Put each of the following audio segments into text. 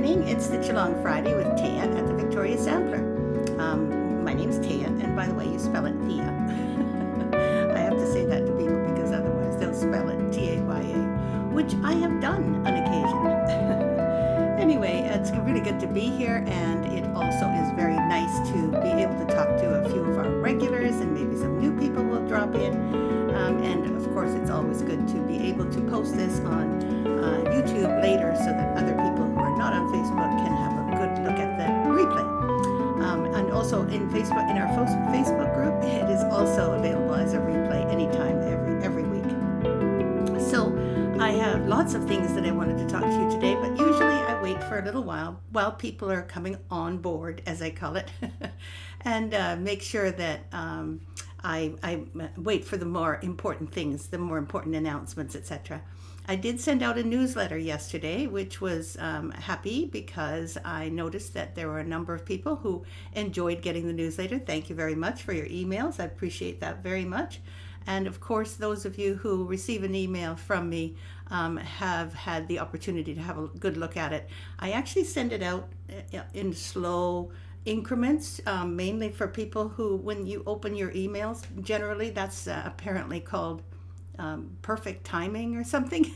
morning. It's the Geelong Friday with Taya at the Victoria Sampler. My name's Taya, and by the way, you spell it Thea. I have to say that to people because otherwise they'll spell it T-A-Y-A, which I have done on occasion. Anyway, it's really good to be here, and it also is very nice to be able to talk to a few of our regulars, and maybe some new people will drop in. And of course, it's always good to be able to post this on YouTube later so that other people who are not on Facebook can have a good look at the replay. And also in Facebook, in our Facebook group, it is also available as a replay anytime, every week. So I have lots of things that I wanted to talk to you today, but usually I wait for a little while people are coming on board, as I call it, and make sure that I wait for the more important things, the more important announcements, etc. I did send out a newsletter yesterday, which was happy because I noticed that there were a number of people who enjoyed getting the newsletter. Thank you very much for your emails. I appreciate that very much. And of course, those of you who receive an email from me have had the opportunity to have a good look at it. I actually send it out in slow increments, mainly for people who, when you open your emails, generally that's apparently called perfect timing or something.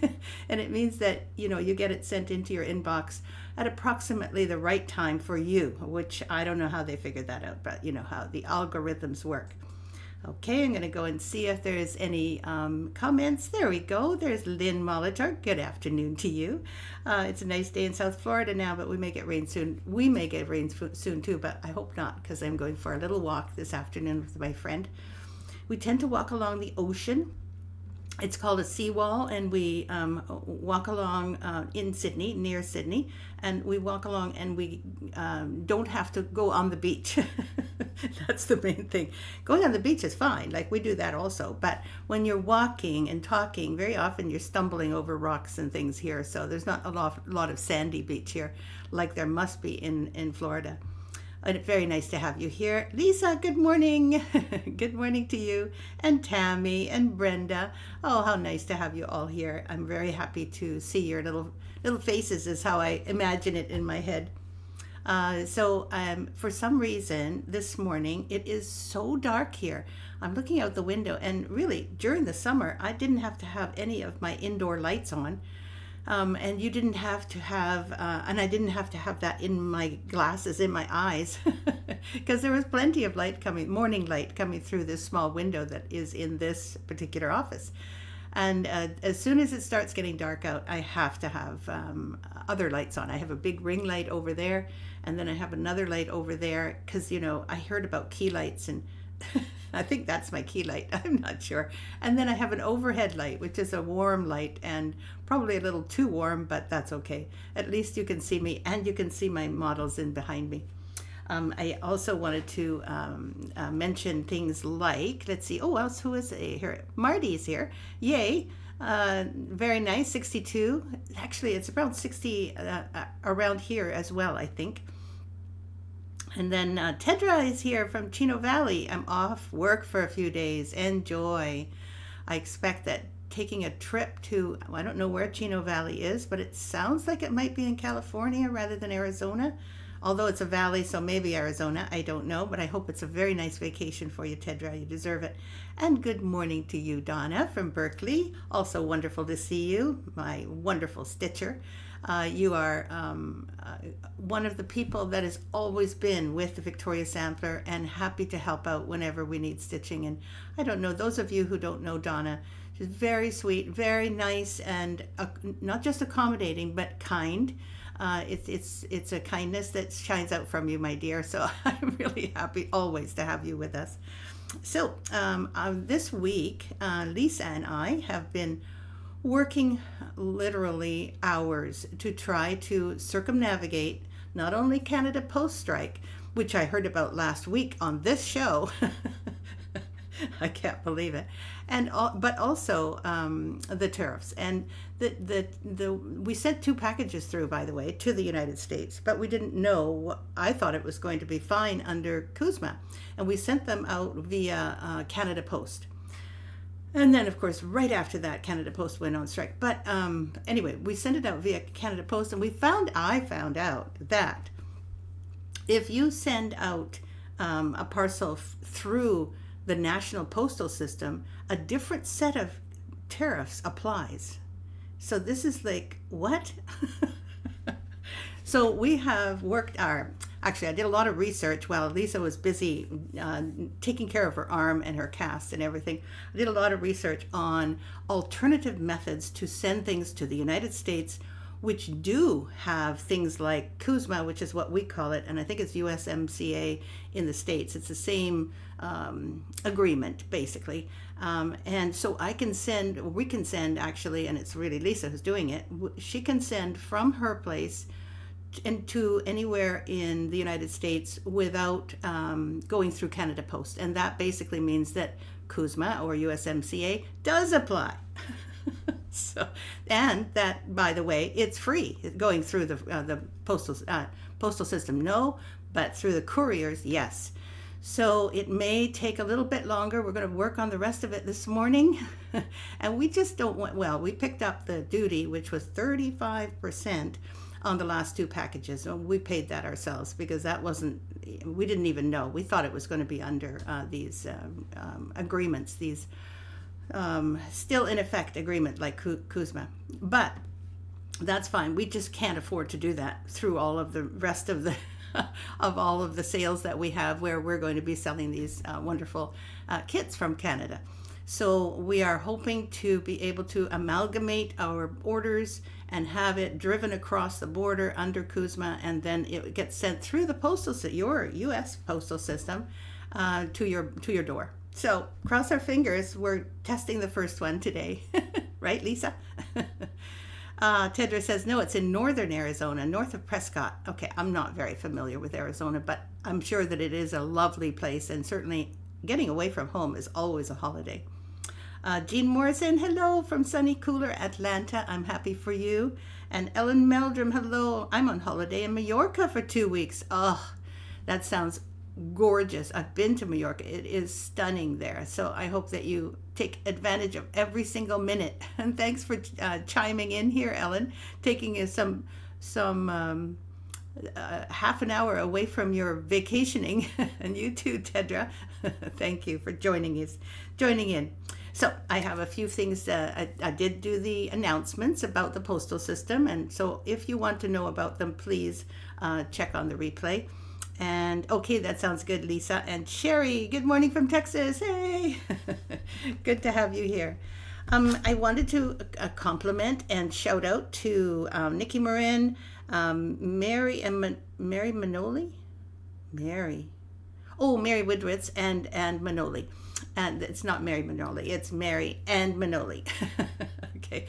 And it means that you get it sent into your inbox at approximately the right time for you, which I don't know how they figured that out, but you know how the algorithms work. Okay, I'm going to go and see if there's any comments. There we go. There's Lynn Molitor. Good afternoon to you. It's a nice day in South Florida now, but we may get rain soon. We may get rain soon too, but I hope not, because I'm going for a little walk this afternoon with my friend. We tend to walk along the ocean. It's called a seawall, and we walk along in Sydney, near Sydney, and we walk along and we don't have to go on the beach. That's the main thing. Going on the beach is fine, like we do that also, but when you're walking and talking, very often you're stumbling over rocks and things here, so there's not a lot of sandy beach here like there must be in Florida. And it's very nice to have you here. Lisa, good morning. Good morning to you. And Tammy and Brenda. Oh, how nice to have you all here. I'm very happy to see your little faces, is how I imagine it in my head. So for some reason this morning, it is so dark here. I'm looking out the window, and really during the summer, I didn't have to have any of my indoor lights on. And you didn't have to have, and I didn't have to have that in my glasses, in my eyes, because there was plenty of morning light coming through this small window that is in this particular office. And as soon as it starts getting dark out, I have to have other lights on. I have a big ring light over there, and then I have another light over there, because, I heard about key lights, and I think that's my key light. I'm not sure. And then I have an overhead light, which is a warm light, and probably a little too warm, but that's okay. At least you can see me, and you can see my models in behind me. I also wanted to mention things like, let's see, who is here? Marty's here. Yay. Very nice, 62. Actually, it's around 60 around here as well, I think. And then Tedra is here from Chino Valley. I'm off work for a few days. Enjoy. I expect that taking a trip to, I don't know where Chino Valley is, but it sounds like it might be in California rather than Arizona. Although it's a valley, so maybe Arizona. I don't know, but I hope it's a very nice vacation for you, Tedra. You deserve it. And good morning to you, Donna from Berkeley. Also wonderful to see you, my wonderful stitcher. You are one of the people that has always been with the Victoria Sampler and happy to help out whenever we need stitching. And I don't know, those of you who don't know Donna, she's very sweet, very nice, and not just accommodating, but kind. It's a kindness that shines out from you, my dear. So I'm really happy always to have you with us. So this week, Lisa and I have been working literally hours to try to circumnavigate not only Canada Post strike, which I heard about last week on this show. I can't believe it, but also the tariffs. And we sent 2 packages through, by the way, to the United States, but we didn't know. I thought it was going to be fine under CUSMA, and we sent them out via Canada Post. And then, of course, right after that, Canada Post went on strike. But anyway, we sent it out via Canada Post, and I found out that if you send out a parcel through the national postal system, a different set of tariffs applies. So this is like, what? So we have worked actually I did a lot of research while Lisa was busy taking care of her arm and her cast and everything. I did a lot of research on alternative methods to send things to the United States, which do have things like CUSMA, which is what we call it, and I think it's USMCA in the States. It's the same agreement, basically. And so we can send actually, and it's really Lisa who's doing it, she can send from her place into anywhere in the United States without going through Canada Post. And that basically means that CUSMA or USMCA does apply. So, and that, by the way, it's free going through the postal system, no, but through the couriers, yes. So it may take a little bit longer. We're going to work on the rest of it this morning. And we just don't want, well, we picked up the duty, which was 35% on the last 2 packages. We paid that ourselves because that wasn't, we didn't even know. We thought it was going to be under these agreements, these still in effect agreement like CUSMA. But that's fine. We just can't afford to do that through all of the rest of the of all of the sales that we have where we're going to be selling these wonderful kits from Canada. So we are hoping to be able to amalgamate our orders and have it driven across the border under CUSMA, and then it gets sent through the your U.S. postal system to your door. So cross our fingers. We're testing the first one today, right, Lisa? Tedra says, no, it's in northern Arizona, north of Prescott. Okay, I'm not very familiar with Arizona, but I'm sure that it is a lovely place, and certainly getting away from home is always a holiday. Jean Morrison, hello from sunny, cooler Atlanta. I'm happy for you. And Ellen Meldrum, hello. I'm on holiday in Mallorca for 2 weeks. Oh, that sounds gorgeous. I've been to Mallorca. It is stunning there. So I hope that you take advantage of every single minute. And thanks for chiming in here, Ellen, taking some half an hour away from your vacationing. And you too, Tedra. Thank you for joining in. So I have a few things. I did do the announcements about the postal system, and so if you want to know about them, please check on the replay. And okay, that sounds good, Lisa. And Sherry, good morning from Texas. Hey, good to have you here. I wanted to compliment and shout out to Nikki Marin, Mary Manoli, Mary Woodwitz, and Manoli. And it's not Mary Manoli, it's Mary and Manoli. Okay,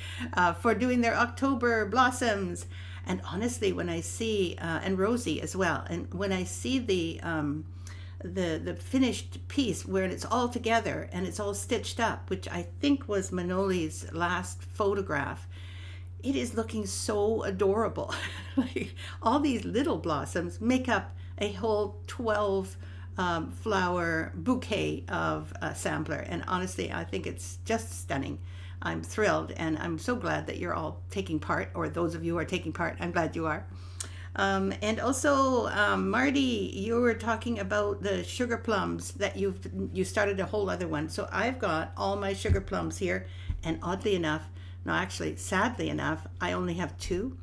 for doing their October blossoms. And honestly, when I see, and Rosie as well, and when I see the finished piece where it's all together and it's all stitched up, which I think was Manoli's last photograph, it is looking so adorable. Like all these little blossoms make up a whole 12 flower bouquet of a sampler, and honestly I think it's just stunning. I'm thrilled, and I'm so glad that you're all taking part, or those of you who are taking part, I'm glad you are. And also Marty, you were talking about the sugar plums that you started a whole other one. So I've got all my sugar plums here, and oddly enough, no, actually sadly enough, I only have 2.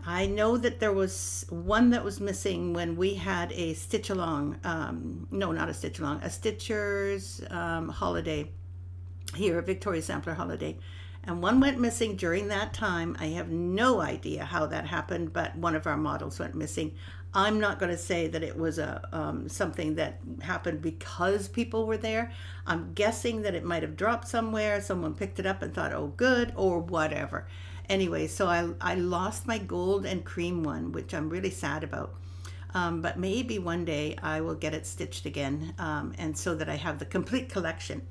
I know that there was one that was missing when we had a stitch along, no, not a stitch along, a Stitchers holiday here, a Victoria Sampler holiday. And one went missing during that time. I have no idea how that happened, but one of our models went missing. I'm not going to say that it was something that happened because people were there. I'm guessing that it might have dropped somewhere. Someone picked it up and thought, oh, good, or whatever. Anyway, so I lost my gold and cream one, which I'm really sad about. But maybe one day I will get it stitched again, and so that I have the complete collection.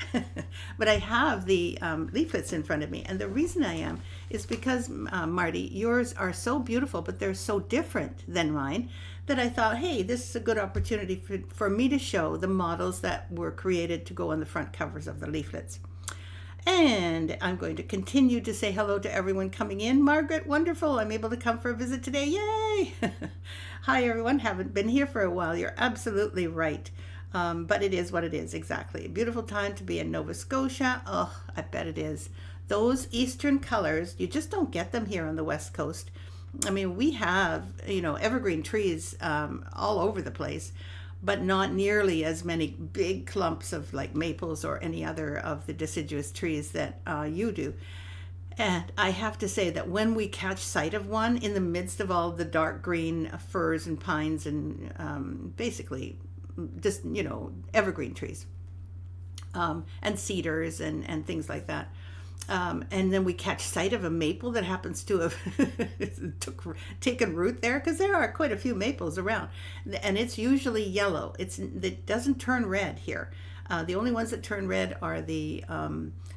But I have the leaflets in front of me, and the reason I am is because, Marty, yours are so beautiful, but they're so different than mine, that I thought, hey, this is a good opportunity for me to show the models that were created to go on the front covers of the leaflets. And I'm going to continue to say hello to everyone coming in. Margaret, wonderful. I'm able to come for a visit today. Yay! Hi, everyone. Haven't been here for a while. You're absolutely right. But it is what it is, exactly. A beautiful time to be in Nova Scotia. Oh, I bet it is. Those eastern colors, you just don't get them here on the West Coast. I mean, we have, evergreen trees all over the place, but not nearly as many big clumps of like maples or any other of the deciduous trees that you do. And I have to say that when we catch sight of one in the midst of all the dark green firs and pines and basically just, evergreen trees and cedars and things like that. And then we catch sight of a maple that happens to have taken root there, because there are quite a few maples around, and it's usually yellow. It doesn't turn red here. The only ones that turn red are the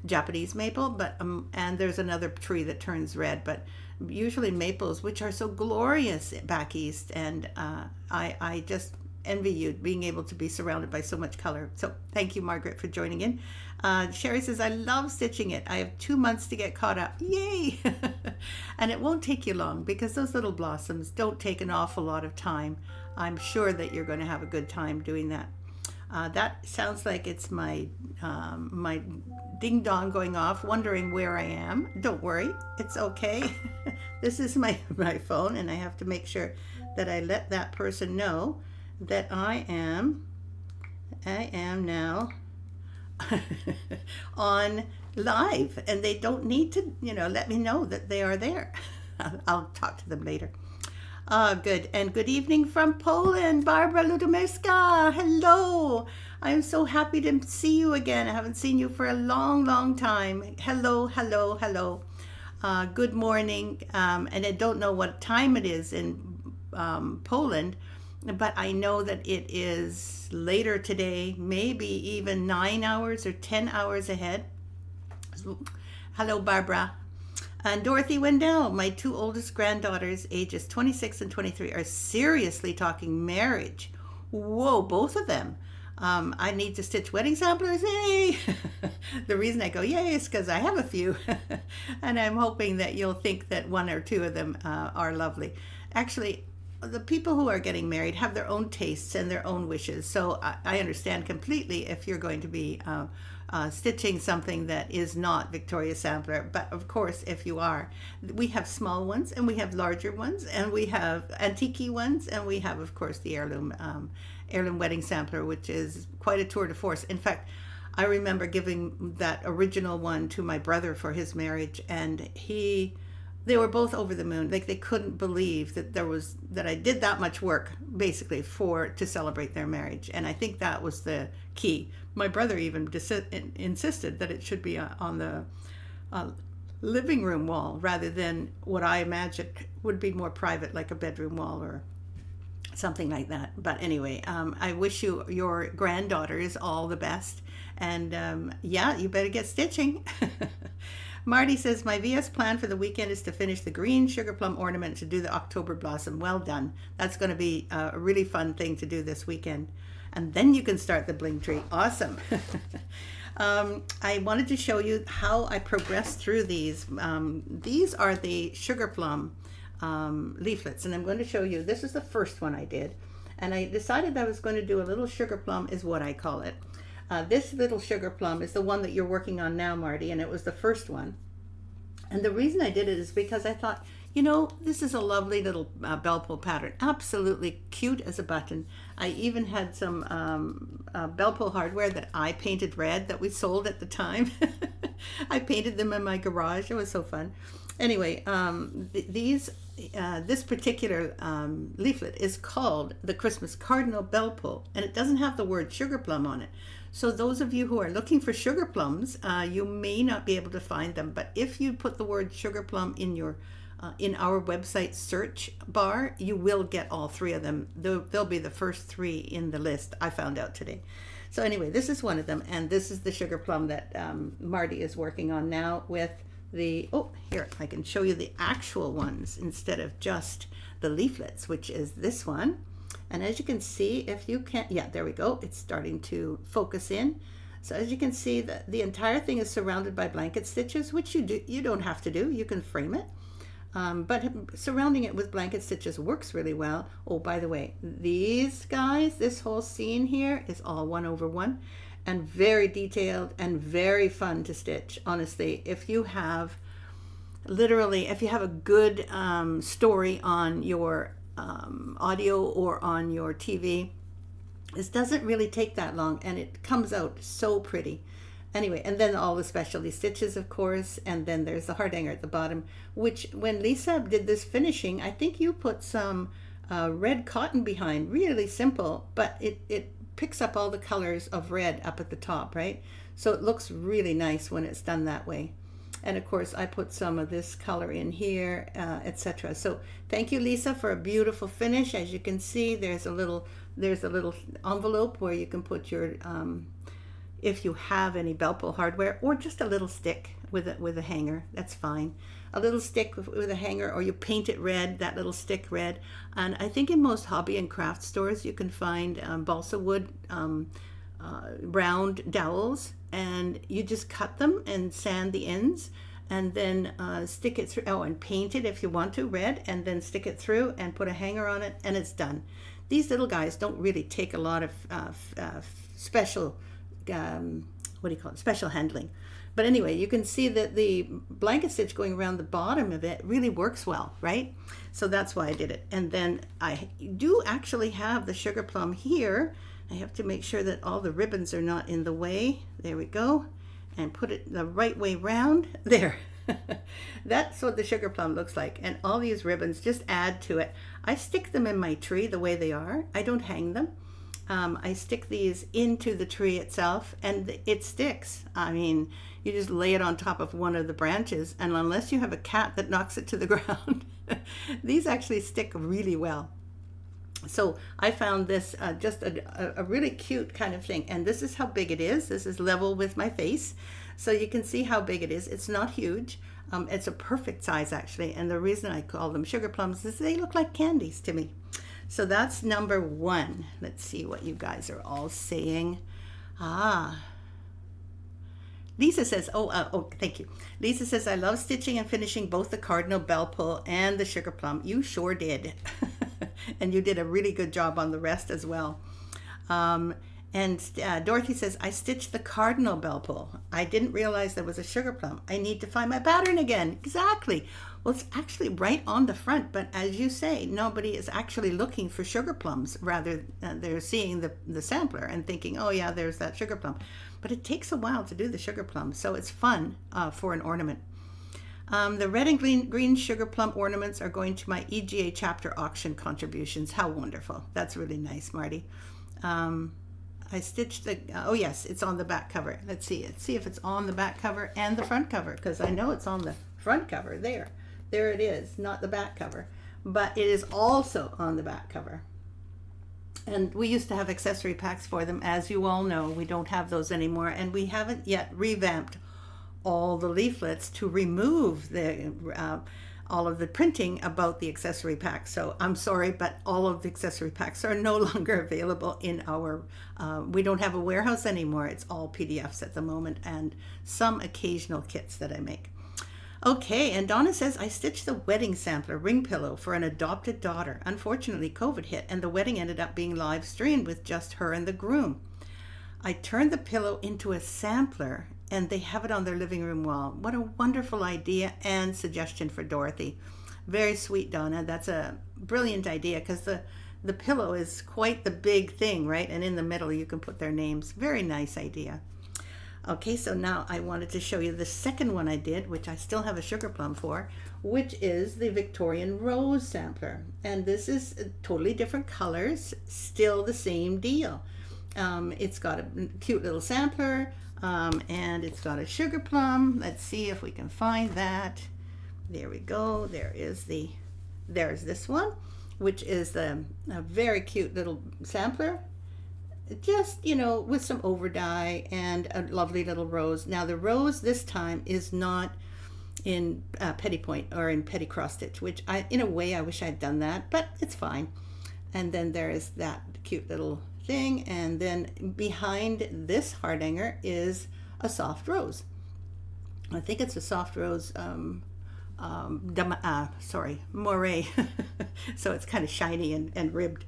Japanese maple, but and there's another tree that turns red, but usually maples, which are so glorious back east, and I just envy you being able to be surrounded by so much color. So thank you, Margaret, for joining in. Sherry says, I love stitching it. I have 2 months to get caught up. Yay! And it won't take you long, because those little blossoms don't take an awful lot of time. I'm sure that you're going to have a good time doing that. That sounds like it's my my ding dong going off, wondering where I am. Don't worry, it's okay. This is my phone, and I have to make sure that I let that person know that I am now on live, and they don't need to let me know that they are there. I'll talk to them later. Good. And good evening from Poland, Barbara Ludomirska. Hello. I'm so happy to see you again. I haven't seen you for a long time. Hello. Good morning. And I don't know what time it is in Poland, but I know that it is later today, maybe even 9 hours or 10 hours ahead. Hello, Barbara. And Dorothy Wendell, my 2 oldest granddaughters, ages 26 and 23, are seriously talking marriage. Whoa, both of them. I need to stitch wedding samplers. Yay! The reason I go yay is because I have a few. And I'm hoping that you'll think that 1 or 2 of them are lovely. Actually, the people who are getting married have their own tastes and their own wishes. So I understand completely if you're going to be stitching something that is not Victoria Sampler. But of course, if you are, we have small ones and we have larger ones and we have antique ones, and we have, of course, the heirloom wedding sampler, which is quite a tour de force. In fact, I remember giving that original one to my brother for his marriage, and they were both over the moon. Like, they couldn't believe that I did that much work basically to celebrate their marriage. And I think that was the key. My brother even insisted that it should be on the living room wall rather than what I imagined would be more private, like a bedroom wall or something like that. But anyway, I wish your granddaughters all the best. And yeah, you better get stitching. Marty says, my VS plan for the weekend is to finish the green sugar plum ornament to do the October blossom. Well done. That's going to be a really fun thing to do this weekend. And then you can start the bling tree. Awesome. I wanted to show you how I progressed through these. These are the sugar plum leaflets, and I'm going to show you. This is the first one I did, and I decided I was going to do a little sugar plum, is what I call it. This little sugar plum is the one that you're working on now, Marty, and it was the first one. And the reason I did it is because I thought, this is a lovely little bell pull pattern. Absolutely cute as a button. I even had some bell pull hardware that I painted red that we sold at the time. I painted them in my garage. It was so fun. Anyway, this particular leaflet is called the Christmas Cardinal Bell Pull, and it doesn't have the word sugar plum on it. So those of you who are looking for sugar plums, you may not be able to find them. But if you put the word sugar plum in your in our website search bar, you will get all 3 of them. They'll be the first 3 in the list, I found out today. So anyway, this is one of them, and this is the sugar plum that Marty is working on now with here, I can show you the actual ones instead of just the leaflets, which is this one. And as you can see, if you can't, yeah, there we go. It's starting to focus in. So as you can see, the entire thing is surrounded by blanket stitches, which you don't have to do. You can frame it. But surrounding it with blanket stitches works really well. Oh, by the way, these guys, this whole scene here is all 1/1 and very detailed and very fun to stitch. Honestly, if you have a good story on your audio or on your TV, this doesn't really take that long and it comes out so pretty. Anyway, and then all the specialty stitches, of course, and then there's the Hardanger at the bottom, which when Lisa did this finishing, I think you put some red cotton behind. Really simple, but it picks up all the colors of red up at the top, right? So it looks really nice when it's done that way. And of course, I put some of this color in here, etc. So thank you, Lisa, for a beautiful finish. As you can see, there's a little envelope where you can put your if you have any belt pull hardware, or just a little stick with a hanger, that's fine. A little stick with a hanger, or you paint it red, that little stick red. And I think in most hobby and craft stores you can find balsa wood round dowels, and you just cut them and sand the ends, and then stick it through, and paint it if you want to red, and then stick it through and put a hanger on it, and it's done. These little guys don't really take a lot of special special handling. But anyway, you can see that the blanket stitch going around the bottom of it really works well, right? So that's why I did it. And then I do actually have the sugar plum here. I have to make sure that all the ribbons are not in the way. There we go. And put it the right way round. There. That's what the sugar plum looks like. And all these ribbons just add to it. I stick them in my tree the way they are. I don't hang them. I stick these into the tree itself, and it sticks. I mean, you just lay it on top of one of the branches, and unless you have a cat that knocks it to the ground, these actually stick really well. So I found this just a really cute kind of thing, and this is how big it is. This is level with my face, so you can see how big it is. It's not huge. It's a perfect size, actually, and the reason I call them sugar plums is they look like candies to me. So that's number 1. Let's see what you guys are all saying. Lisa says, thank you. Lisa says, I love stitching and finishing both the cardinal bell pull and the sugar plum. You sure did. And you did a really good job on the rest as well. And Dorothy says, I stitched the cardinal bell pull. I didn't realize there was a sugar plum. I need to find my pattern again. Exactly. Well, it's actually right on the front, but as you say, nobody is actually looking for sugar plums. Rather, they're seeing the sampler and thinking, oh yeah, there's that sugar plum. But it takes a while to do the sugar plum, so it's fun for an ornament. The red and green sugar plum ornaments are going to my EGA chapter auction contributions. How wonderful. That's really nice, Marty. I stitched the, oh yes, it's on the back cover. Let's see if it's on the back cover and the front cover, because I know it's on the front cover. There it is, not the back cover, but it is also on the back cover. And we used to have accessory packs for them. As you all know, we don't have those anymore, and we haven't yet revamped all the leaflets to remove the all of the printing about the accessory packs. So I'm sorry, but all of the accessory packs are no longer available in our, we don't have a warehouse anymore. It's all PDFs at the moment, and some occasional kits that I make. Okay, and Donna says, I stitched the wedding sampler ring pillow for an adopted daughter. Unfortunately, COVID hit, and the wedding ended up being live streamed with just her and the groom. I turned the pillow into a sampler, and they have it on their living room wall. What a wonderful idea and suggestion for Dorothy. Very sweet, Donna. That's a brilliant idea, because the pillow is quite the big thing, right? And in the middle, you can put their names. Very nice idea. Okay, so now I wanted to show you the second one I did, which I still have a sugar plum for, which is the Victorian Rose sampler. And this is totally different colors, still the same deal. It's got a cute little sampler, and it's got a sugar plum. Let's see if we can find that. There we go. There's this one, which is a very cute little sampler. Just, you know, with some over dye and a lovely little rose. Now the rose this time is not in petty point or in petty cross stitch, which in a way I wish I'd done that, but it's fine. And then there is that cute little thing, and then behind this Hardanger is a soft rose. I think it's a soft rose moire. So it's kind of shiny and ribbed.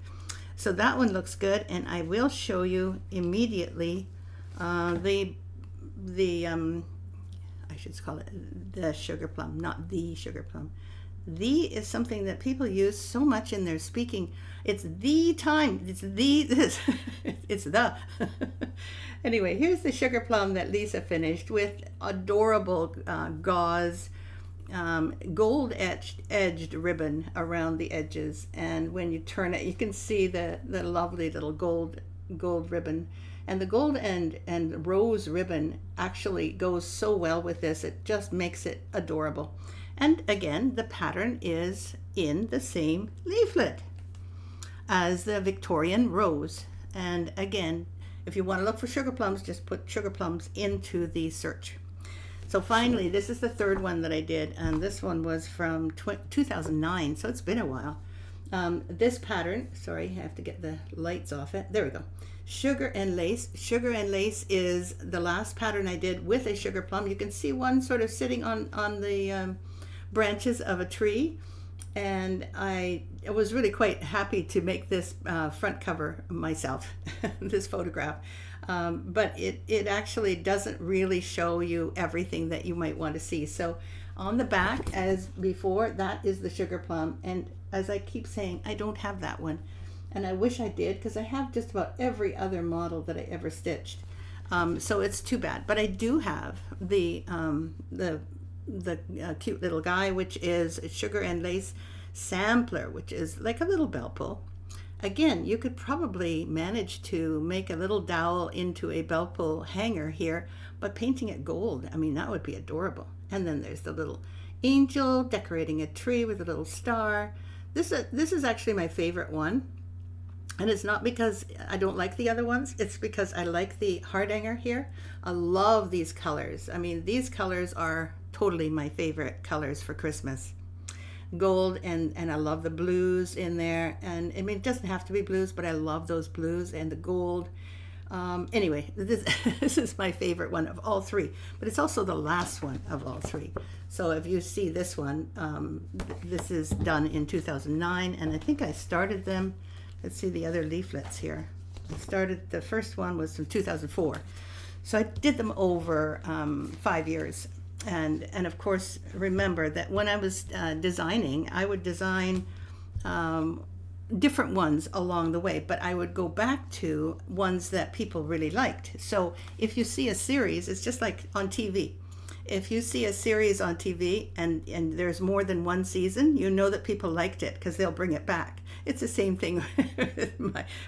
So that one looks good, and I will show you immediately the I should call it the sugar plum, not the sugar plum. The is something that people use so much in their speaking. It's the time. It's the this. It's the. Anyway, here's the sugar plum that Lisa finished with adorable gauze, gold edged ribbon around the edges, and when you turn it, you can see the lovely little gold ribbon. And the gold and rose ribbon actually goes so well with this. It just makes it adorable. And again, the pattern is in the same leaflet as the Victorian rose. And again, if you want to look for sugar plums, just put sugar plums into the search. So finally, this is the third one that I did, and this one was from 2009, so it's been a while. This pattern, sorry, I have to get the lights off it. There we go. Sugar and Lace. Sugar and Lace is the last pattern I did with a sugar plum. You can see one sort of sitting on the branches of a tree, and I was really quite happy to make this front cover myself, this photograph. But it actually doesn't really show you everything that you might want to see. So on the back, as before, that is the sugar plum, and as I keep saying, I don't have that one. And I wish I did, because I have just about every other model that I ever stitched. So it's too bad. But I do have the cute little guy, which is a Sugar and Lace sampler, which is like a little belt pull. Again, you could probably manage to make a little dowel into a belt pull hanger here, but painting it gold, I mean, that would be adorable. And then there's the little angel decorating a tree with a little star. This is actually my favorite one. And it's not because I don't like the other ones, it's because I like the Hardanger here. I love these colors. I mean, these colors are totally my favorite colors for Christmas. Gold, and I love the blues in there. And I mean, it doesn't have to be blues, but I love those blues and the gold. Anyway, this is my favorite one of all three, but it's also the last one of all three. So if you see this one, this is done in 2009, and I think I started them. Let's see the other leaflets here. The first one was in 2004. So I did them over 5 years. And of course, remember that when I was designing, I would design different ones along the way, but I would go back to ones that people really liked. So if you see a series, it's just like on TV. If you see a series on TV and there's more than one season, you know that people liked it because they'll bring it back. It's the same thing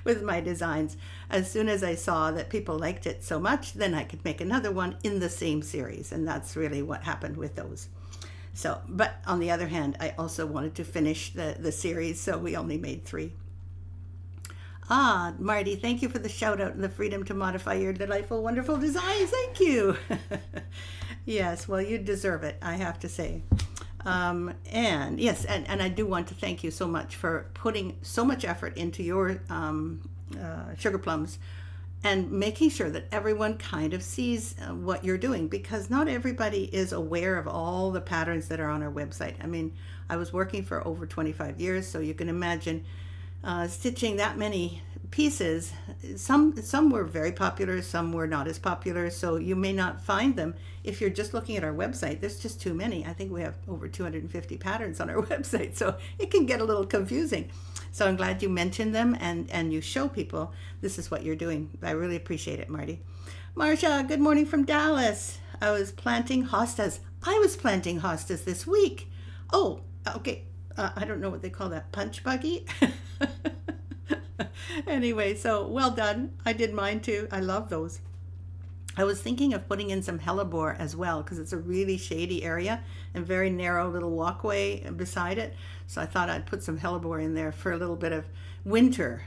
with my designs. As soon as I saw that people liked it so much, then I could make another one in the same series, and that's really what happened with those. So, but on the other hand, I also wanted to finish the series, so we only made 3. Ah, Marty, thank you for the shout out and the freedom to modify your delightful, wonderful designs. Thank you. Yes, well, you deserve it, I have to say. And yes, and I do want to thank you so much for putting so much effort into your sugar plums and making sure that everyone kind of sees what you're doing, because not everybody is aware of all the patterns that are on our website. I mean, I was working for over 25 years, so you can imagine stitching that many pieces. Some were very popular, some were not as popular, so you may not find them if you're just looking at our website. There's just too many. I think we have over 250 patterns on our website, so it can get a little confusing. So I'm glad you mentioned them and you show people this is what you're doing. I really appreciate it, Marty. Marsha, good morning from Dallas. I was planting hostas. I was planting hostas this week. Oh, okay. I don't know what they call that, punch buggy? Anyway, so well done. I did mine too. I love those. I was thinking of putting in some hellebore as well, because it's a really shady area and very narrow little walkway beside it. So I thought I'd put some hellebore in there for a little bit of winter,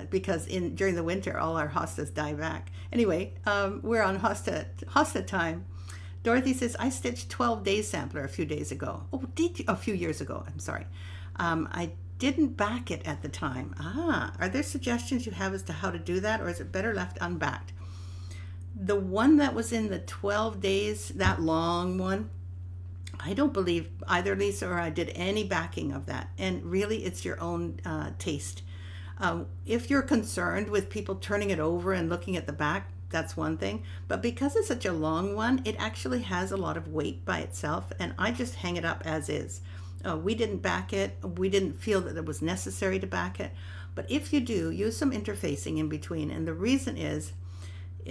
because during the winter all our hostas die back. Anyway, we're on hosta time. Dorothy says, I stitched 12 days sampler a few days ago. Oh, did you? A few years ago, I'm sorry. I didn't back it at the time. Are there suggestions you have as to how to do that, or is it better left unbacked? The one that was in the 12 days, that long one, I don't believe either Lisa or I did any backing of that. And really, it's your own taste. If you're concerned with people turning it over and looking at the back, that's one thing. But because it's such a long one, it actually has a lot of weight by itself, and I just hang it up as is. We didn't back it. We didn't feel that it was necessary to back it. But if you do, use some interfacing in between. And the reason is,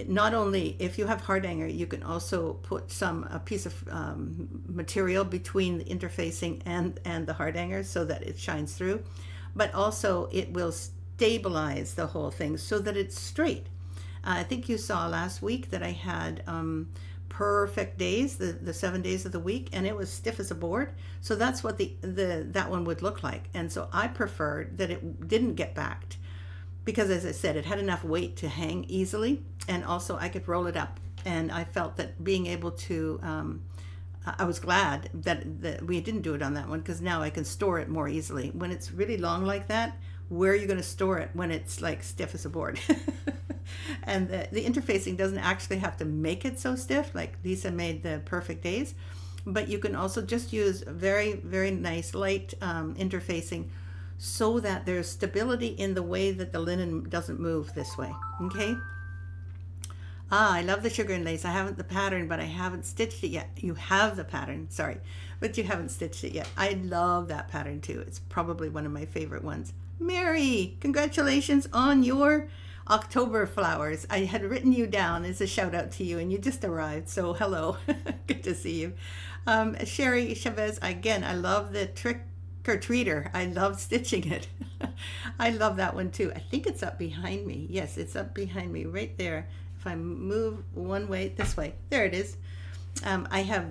not only if you have Hardanger, you can also put a piece of material between the interfacing and the Hardanger so that it shines through, but also it will stabilize the whole thing so that it's straight. I think you saw last week that I had perfect days, the 7 days of the week, and it was stiff as a board. So that's what that one would look like. And so I preferred that it didn't get backed, because as I said, it had enough weight to hang easily, and also I could roll it up. And I felt that being able to, I was glad that we didn't do it on that one, because now I can store it more easily. When it's really long like that, where are you going to store it when it's like stiff as a board? And the interfacing doesn't actually have to make it so stiff, like Lisa made the perfect days, but you can also just use very, very nice light interfacing so that there's stability in the way that the linen doesn't move this way. Okay. I love the sugar and lace. I haven't the pattern, but I haven't stitched it yet. You have the pattern, sorry, but you haven't stitched it yet. I love that pattern too. It's probably one of my favorite ones. Mary, congratulations on your October flowers. I had written you down as a shout out to you, and you just arrived, so hello. Good to see you. Sherry Chavez, again, I love the trick or treater. I love stitching it. I love that one too. I think it's up behind me. Yes, it's up behind me right there. If I move one way, this way, there it is. I have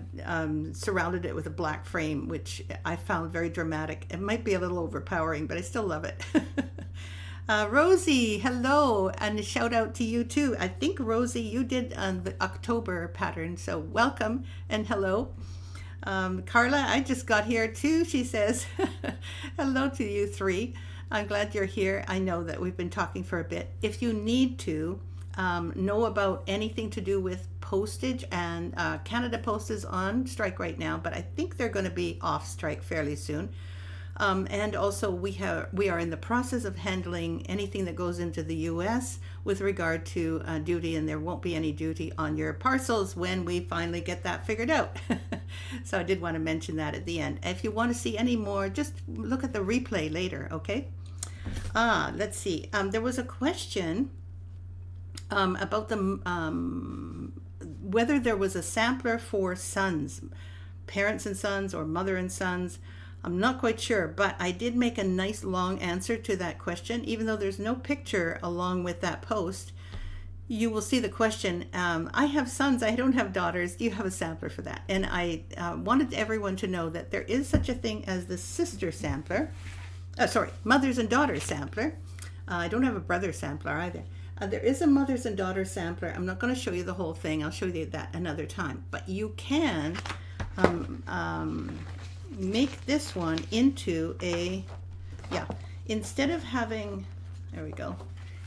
surrounded it with a black frame, which I found very dramatic. It might be a little overpowering, but I still love it. Rosie, hello, and a shout out to you too. I think, Rosie, you did the October pattern, so welcome and hello. Carla, I just got here too, she says. Hello to you three. I'm glad you're here. I know that we've been talking for a bit. If you need to know about anything to do with postage, and Canada Post is on strike right now, but I think they're going to be off strike fairly soon. And also we are in the process of handling anything that goes into the US with regard to duty, and there won't be any duty on your parcels when we finally get that figured out. So I did want to mention that at the end. If you want to see any more, just look at the replay later, okay? Let's see. There was a question about whether there was a sampler for sons, parents and sons, or mother and sons. I'm not quite sure, but I did make a nice long answer to that question. Even though there's no picture along with that post, you will see the question. I have sons, I don't have daughters. Do you have a sampler for that? And I wanted everyone to know that there is such a thing as the sister sampler. Mothers and daughters sampler. I don't have a brother sampler either. There is a mothers and daughters sampler. I'm not going to show you the whole thing. I'll show you that another time. But you can make this one into instead of having, there we go.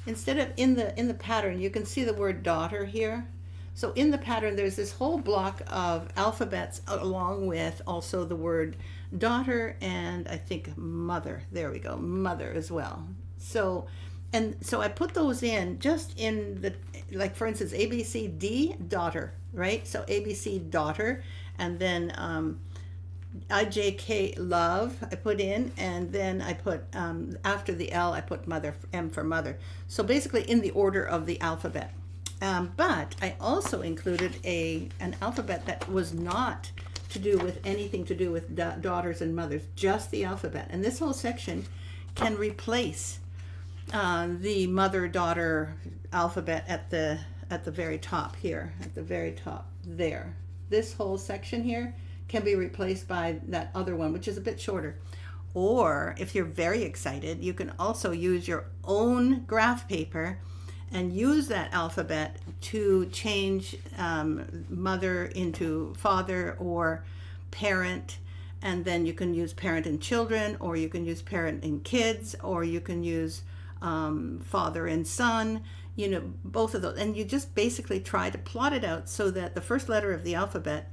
Instead of in the pattern, you can see the word daughter here. So in the pattern, there's this whole block of alphabets along with also the word daughter and I think mother. There we go, mother as well. So I put those in just in the, like for instance, ABCD, daughter, right? So ABC, daughter, and then IJK, love, I put in, and then I put, after the L, I put mother, M for mother. So basically in the order of the alphabet. But I also included an alphabet that was not to do with anything to do with daughters and mothers, just the alphabet. And this whole section can replace the mother-daughter alphabet at the very top here, at the very top there. This whole section here can be replaced by that other one, which is a bit shorter. Or if you're very excited, you can also use your own graph paper and use that alphabet to change mother into father or parent, and then you can use parent and children, or you can use parent and kids, or you can use father and son, both of those. And you just basically try to plot it out so that the first letter of the alphabet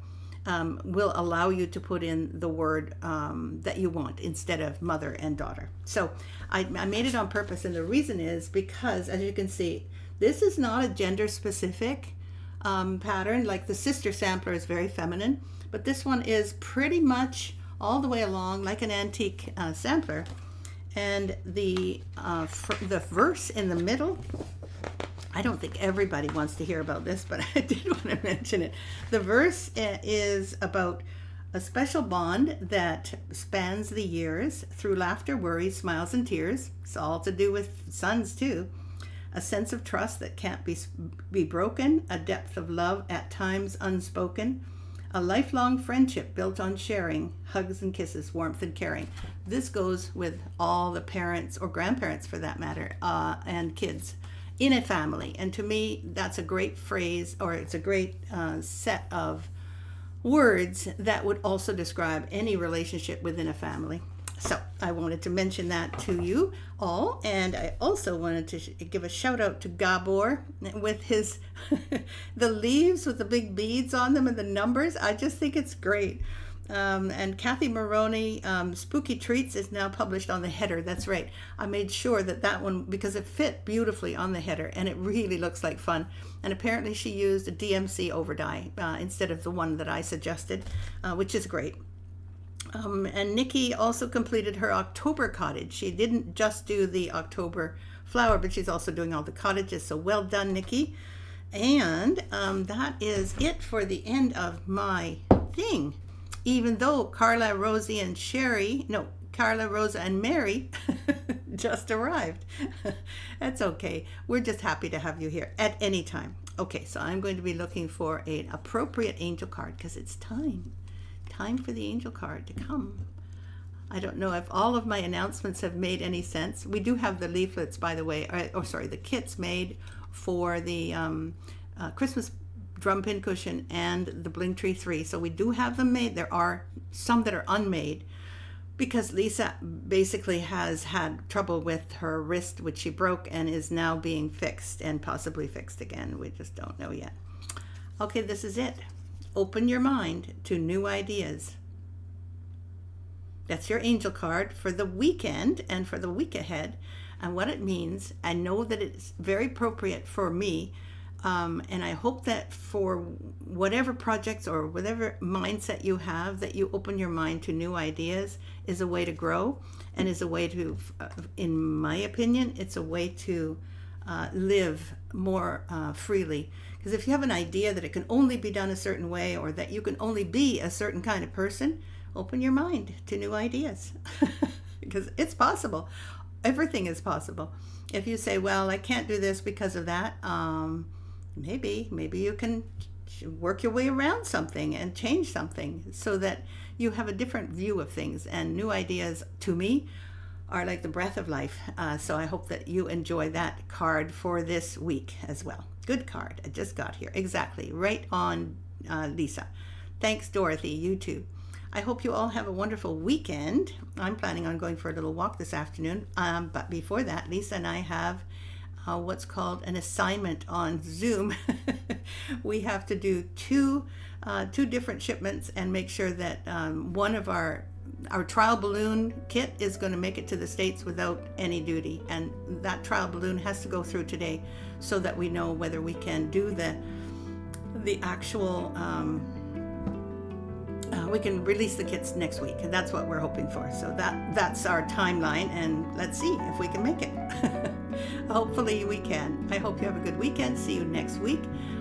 will allow you to put in the word that you want instead of mother and daughter. So I made it on purpose, and the reason is because, as you can see, this is not a gender specific pattern. Like the sister sampler is very feminine, but this one is pretty much all the way along like an antique sampler. And the verse in the middle, I don't think everybody wants to hear about this, but I did want to mention it. The verse is about a special bond that spans the years through laughter, worry, smiles, and tears. It's all to do with sons too. A sense of trust that can't be broken, a depth of love at times unspoken, a lifelong friendship built on sharing, hugs and kisses, warmth and caring. This goes with all the parents, or grandparents for that matter, and kids in a family. And to me, that's a great phrase, or it's a great set of words that would also describe any relationship within a family. So I wanted to mention that to you all, and I also wanted to give a shout out to Gabor with his the leaves with the big beads on them and the numbers. I just think it's great. And Kathy Maroney, Spooky Treats is now published on the header. That's right. I made sure that one, because it fit beautifully on the header and it really looks like fun. And apparently she used a DMC overdye instead of the one that I suggested, which is great. And Nikki also completed her October cottage. She didn't just do the October flower, but she's also doing all the cottages. So well done, Nikki. And that is it for the end of my thing. Even though Carla, Rosa, and Mary just arrived. That's okay. We're just happy to have you here at any time. Okay, so I'm going to be looking for an appropriate angel card because it's time for the angel card to come. I don't know if all of my announcements have made any sense. We do have the leaflets, by the way, the kits made for the Christmas drum pin cushion and the Bling Tree 3. So we do have them made. There are some that are unmade because Lisa basically has had trouble with her wrist, which she broke and is now being fixed and possibly fixed again. We just don't know yet. Okay, this is it. Open your mind to new ideas. That's your angel card for the weekend and for the week ahead. And what it means, I know that it's very appropriate for me. And I hope that for whatever projects or whatever mindset you have, that you open your mind to new ideas is a way to grow and is a way to, in my opinion, it's a way to live more freely. Because if you have an idea that it can only be done a certain way or that you can only be a certain kind of person, open your mind to new ideas because it's possible. Everything is possible. If you say, well, I can't do this because of that, maybe you can work your way around something and change something so that you have a different view of things. And new ideas, to me, are like the breath of life. So I hope that you enjoy that card for this week as well. Good card. I just got here. Exactly. Right on, Lisa. Thanks, Dorothy. You too. I hope you all have a wonderful weekend. I'm planning on going for a little walk this afternoon. But before that, Lisa and I have what's called an assignment on Zoom. We have to do two different shipments and make sure that one of our trial balloon kit is going to make it to the States without any duty, and that trial balloon has to go through today so that we know whether we can do the actual we can release the kits next week, and that's what we're hoping for. So that's our timeline, and let's see if we can make it. Hopefully we can. I hope you have a good weekend. See you next week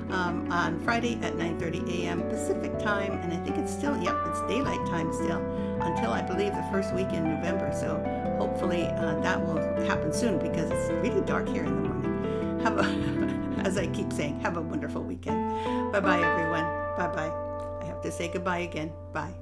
on Friday at 9:30 a.m. Pacific time, and I think it's still, it's daylight time still until I believe the first week in November. So hopefully that will happen soon because it's really dark here in the morning. As I keep saying, have a wonderful weekend. Bye-bye, everyone. Bye-bye. I have to say goodbye again. Bye.